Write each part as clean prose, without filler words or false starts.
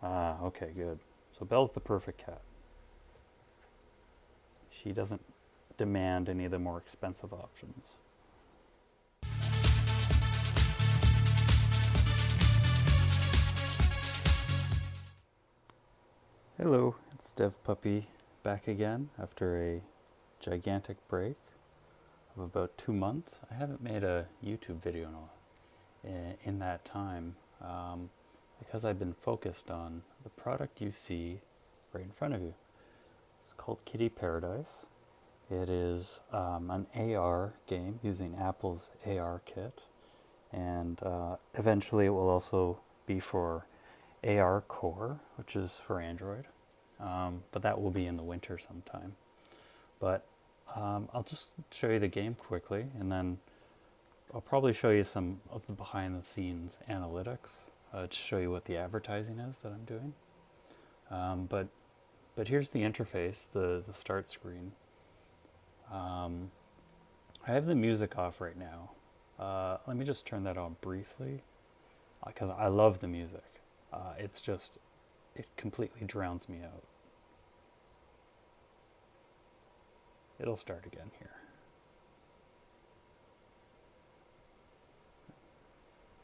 Ah, okay, good. So Belle's the perfect cat. She doesn't demand any of the more expensive options. Hello, it's Dev Puppy back again after a gigantic break of about 2 months. I haven't made a YouTube video in that time because I've been focused on the product you see right in front of you. It's called Kitty Paradise. It is an AR game using Apple's AR kit, and eventually it will also be for AR Core, which is for Android, but that will be in the winter sometime. But I'll just show you the game quickly, and then I'll probably show you some of the behind the scenes analytics to show you what the advertising is that I'm doing. But here's the interface, the start screen. I have the music off right now. Let me just turn that on briefly because I love the music. It's just, it completely drowns me out. It'll start again here.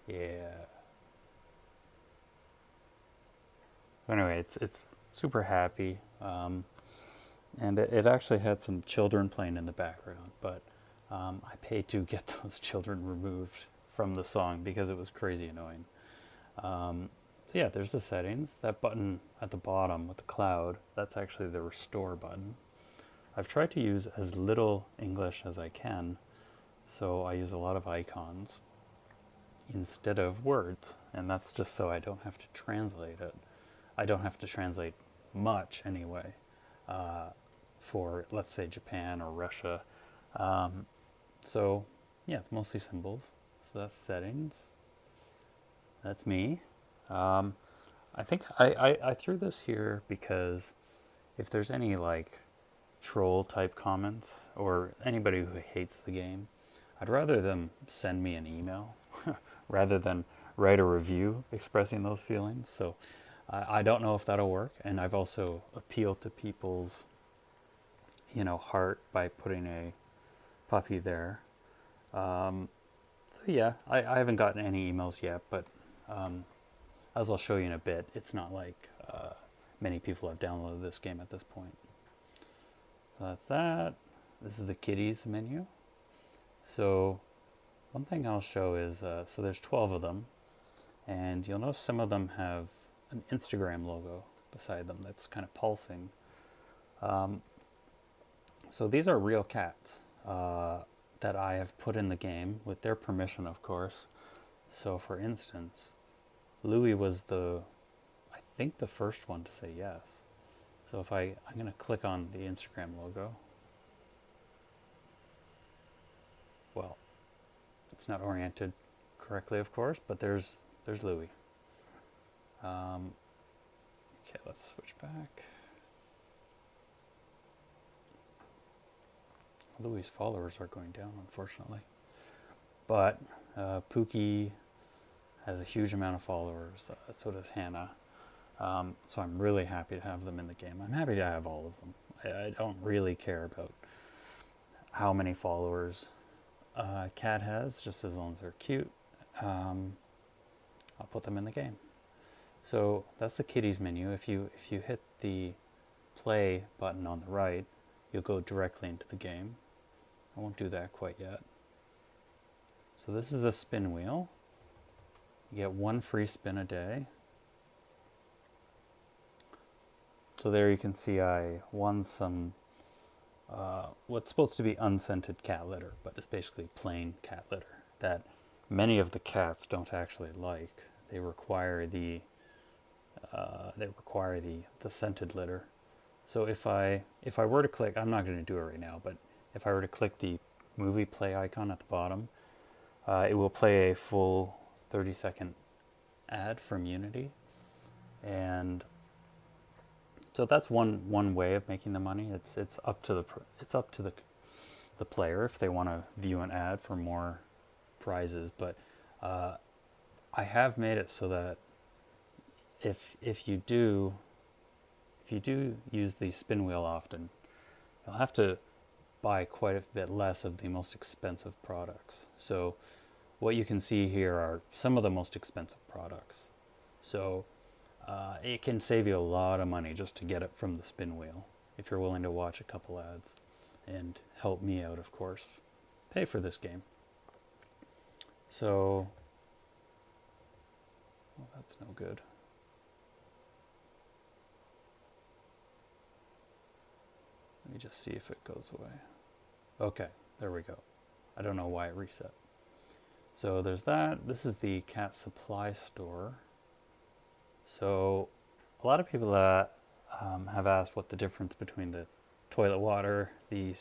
Yeah. Anyway, it's super happy, and it actually had some children playing in the background, but I paid to get those children removed from the song because it was crazy annoying. So yeah, there's the settings. That button at the bottom with the cloud, that's actually the restore button. I've tried to use as little English as I can, so I use a lot of icons instead of words, and that's just so I don't have to translate it. I don't have to translate much anyway for, let's say, Japan or Russia. So yeah, it's mostly symbols. So that's settings. That's me. I think I threw this here because if there's any like troll type comments or anybody who hates the game, I'd rather them send me an email rather than write a review expressing those feelings. So I don't know if that'll work, and I've also appealed to people's heart by putting a puppy there. So yeah, I haven't gotten any emails yet, but as I'll show you in a bit, it's not like many people have downloaded this game at this point. So that's that. This is the kitties menu. So one thing I'll show is, so there's 12 of them, and you'll notice some of them have an Instagram logo beside them that's kind of pulsing. So these are real cats that I have put in the game with their permission, of course. So for instance, Louis was I think the first one to say yes. So if I'm going to click on the Instagram logo. Well, it's not oriented correctly, of course, but there's Louis. Okay, let's switch back. Louis' followers are going down, unfortunately. But Pookie has a huge amount of followers, so does Hannah. So I'm really happy to have them in the game. I'm happy to have all of them. I don't really care about how many followers a cat has, just as long as they're cute. I'll put them in the game. So that's the kitties menu. If you hit the play button on the right, you'll go directly into the game. I won't do that quite yet. So this is a spin wheel. You get one free spin a day. So there you can see I won some what's supposed to be unscented cat litter, but it's basically plain cat litter that many of the cats don't actually like. They require the scented litter. So if I were to click, I'm not going to do it right now, but if I were to click the movie play icon at the bottom, it will play a full 30-second ad from Unity, and so that's one way of making the money. It's up to the player if they want to view an ad for more prizes, but I have made it so that if you do use the spin wheel often, you'll have to buy quite a bit less of the most expensive products. So what you can see here are some of the most expensive products. So it can save you a lot of money just to get it from the spin wheel if you're willing to watch a couple ads and help me out, of course. Pay for this game. So, well, that's no good. Let me just see if it goes away. Okay, there we go. I don't know why it reset. So there's that. This is the cat supply store. So a lot of people that have asked what the difference between the toilet water, the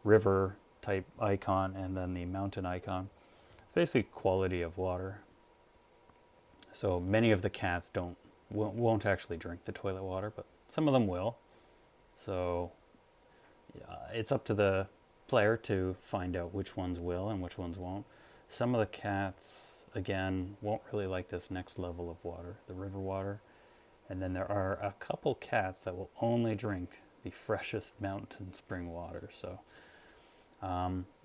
river type icon, and then the mountain icon. It's basically quality of water. So many of the cats won't actually drink the toilet water, but some of them will. So it's up to the player to find out which ones will and which ones won't. Some of the cats, again, won't really like this next level of water, the river water. And then there are a couple cats that will only drink the freshest mountain spring water. So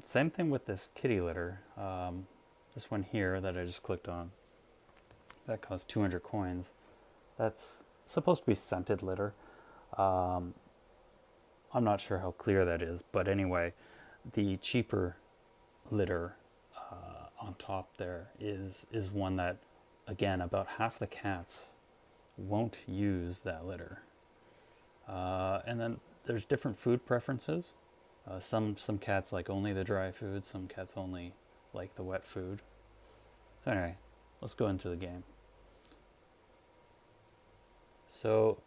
same thing with this kitty litter. This one here that I just clicked on, that costs 200 coins. That's supposed to be scented litter. I'm not sure how clear that is, but anyway, the cheaper litter on top there is one that, again, about half the cats won't use that litter. And then there's different food preferences. Some cats like only the dry food, some cats only like the wet food. So anyway, let's go into the game. So,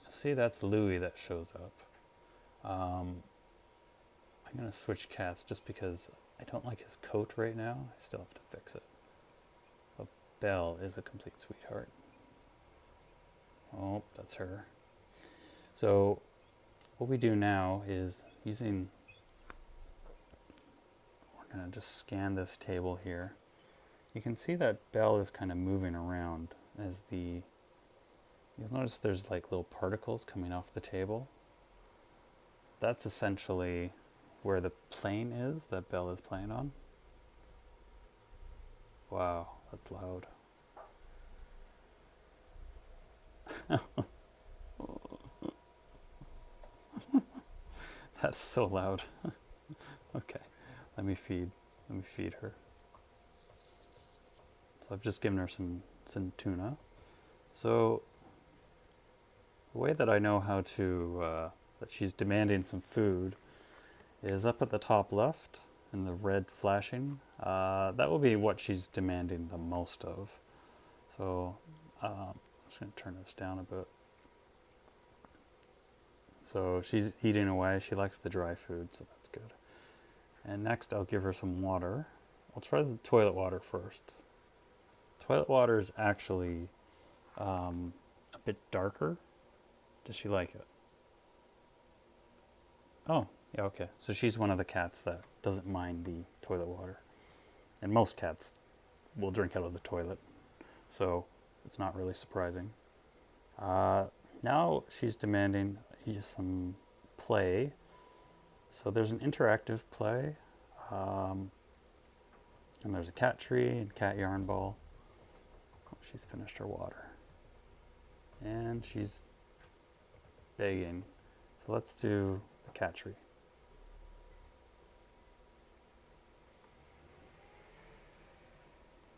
see, that's Louis that shows up. I'm going to switch cats just because I don't like his coat right now. I still have to fix it. But Belle is a complete sweetheart. Oh, that's her. So what we do now is we're going to just scan this table here. You can see that Belle is kind of moving around you'll notice there's like little particles coming off the table. That's essentially where the plane is that Belle is playing on. Wow, that's loud. That's so loud. Okay, let me feed her. So I've just given her some tuna. So the way that I know how to that she's demanding some food is up at the top left in the red flashing. That will be what she's demanding the most of. So I'm just going to turn this down a bit. So she's eating away. She likes the dry food, so that's good. And next I'll give her some water. I'll try the toilet water first. Toilet water is actually a bit darker. Does she like it? Oh, yeah, okay. So she's one of the cats that doesn't mind the toilet water. And most cats will drink out of the toilet. So it's not really surprising. Now she's demanding some play. So there's an interactive play. And there's a cat tree and cat yarn ball. Oh, she's finished her water. And she's begging. So let's do the cat tree.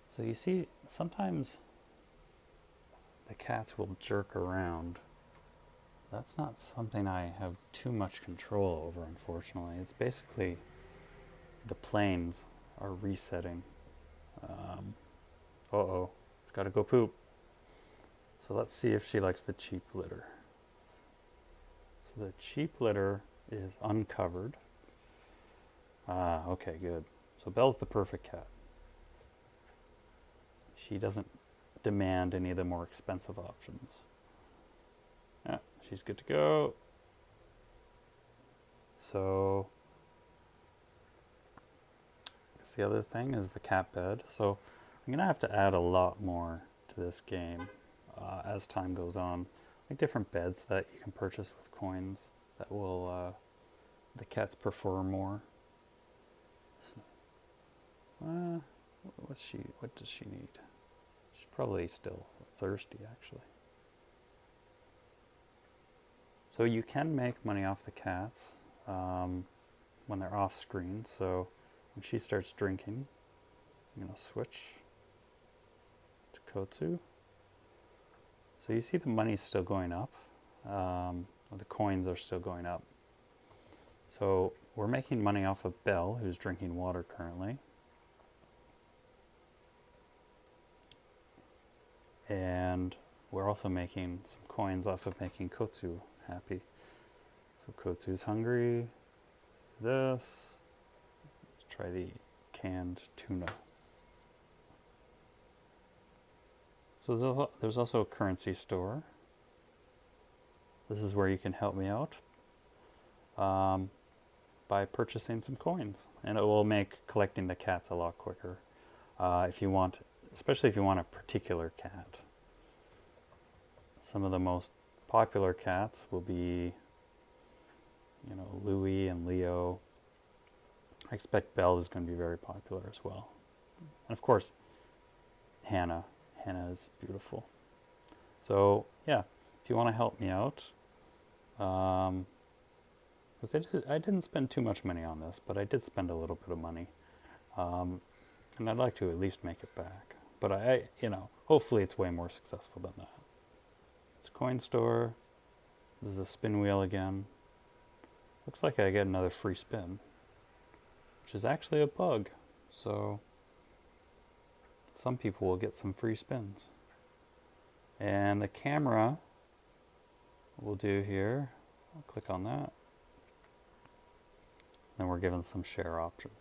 So you see, sometimes the cats will jerk around. That's not something I have too much control over, unfortunately. It's basically the planes are resetting. Uh-oh, she's got to go poop. So let's see if she likes the cheap litter. So the cheap litter is uncovered. Ah, okay, good. So Belle's the perfect cat. She doesn't demand any of the more expensive options. Yeah, she's good to go. So the other thing is the cat bed. So I'm gonna have to add a lot more to this game. as time goes on, like different beds that you can purchase with coins that will the cats prefer more. So, what does she need? She's probably still thirsty, actually. So you can make money off the cats when they're off screen. So when she starts drinking, I'm going to switch to Kotsu. So you see the money's still going up. The coins are still going up. So we're making money off of Belle, who's drinking water currently. And we're also making some coins off of making Kotsu happy. So Kotsu's hungry. This. Let's try the canned tuna. So there's also a currency store. This is where you can help me out by purchasing some coins, and it will make collecting the cats a lot quicker. If you want, especially if you want a particular cat. Some of the most popular cats will be, Louis and Leo. I expect Belle is going to be very popular as well, and of course, Hannah. Hannah is beautiful. So yeah, if you want to help me out, because I didn't spend too much money on this, but I did spend a little bit of money, and I'd like to at least make it back. But hopefully it's way more successful than that. It's a coin store. This is a spin wheel again. Looks like I get another free spin, which is actually a bug. So some people will get some free spins. And the camera we'll do here. I'll click on that. Then we're given some share options.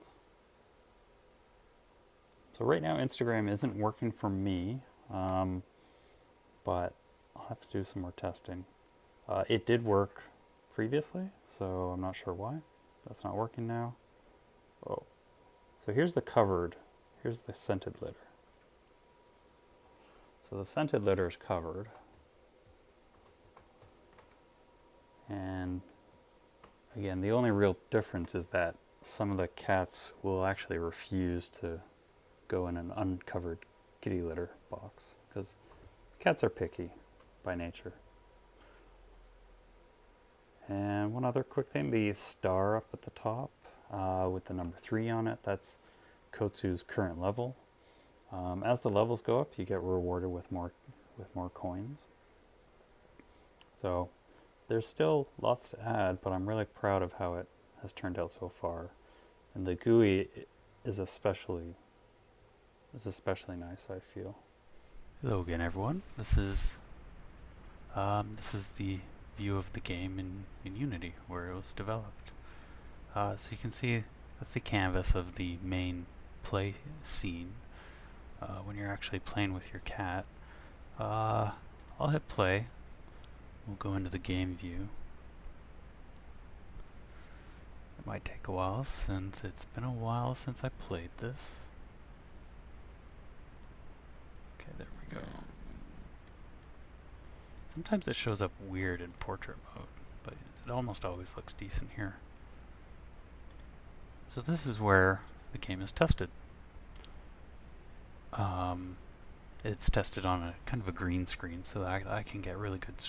So right now Instagram isn't working for me, but I'll have to do some more testing. It did work previously, so I'm not sure why. That's not working now. Oh, so here's the covered. Here's the scented litter. So the scented litter is covered. And again, the only real difference is that some of the cats will actually refuse to go in an uncovered kitty litter box because cats are picky by nature. And one other quick thing, the star up at the top with the number 3 on it, that's Kotsu's current level. As the levels go up, you get rewarded with more coins. So there's still lots to add, but I'm really proud of how it has turned out so far. And the GUI is especially nice, I feel. Hello again, everyone. This is the view of the game in Unity where it was developed. So you can see that's the canvas of the main play scene. When you're actually playing with your cat. I'll hit play. We'll go into the game view. It might take a while since it's been a while since I played this. Okay, there we go. Sometimes it shows up weird in portrait mode, but it almost always looks decent here. So this is where the game is tested. It's tested on a kind of a green screen so that I can get really good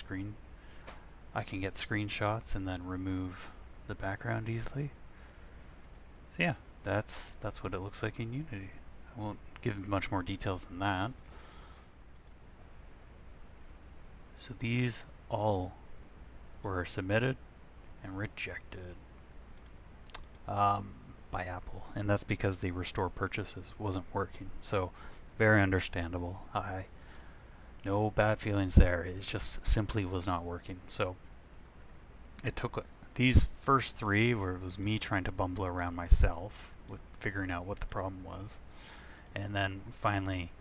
I can get screenshots and then remove the background easily. So yeah, that's what it looks like in Unity. I won't give much more details than that. So these all were submitted and rejected by Apple, and that's because the restore purchases wasn't working. So very understandable. No bad feelings there. It just simply was not working. So it took these first 3 where it was me trying to bumble around myself with figuring out what the problem was, and then finally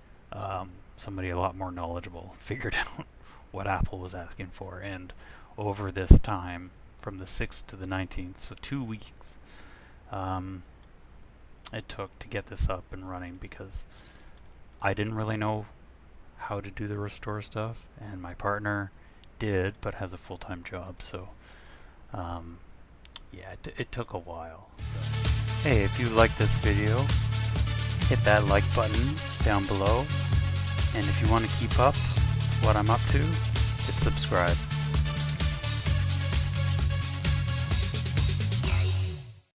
somebody a lot more knowledgeable figured out what Apple was asking for. And over this time, from the 6th to the 19th, so 2 weeks, it took to get this up and running because I didn't really know how to do the restore stuff, and my partner did, but has a full-time job, so yeah, it took a while. So. Hey, if you like this video, hit that like button down below, and if you want to keep up what I'm up to, hit subscribe.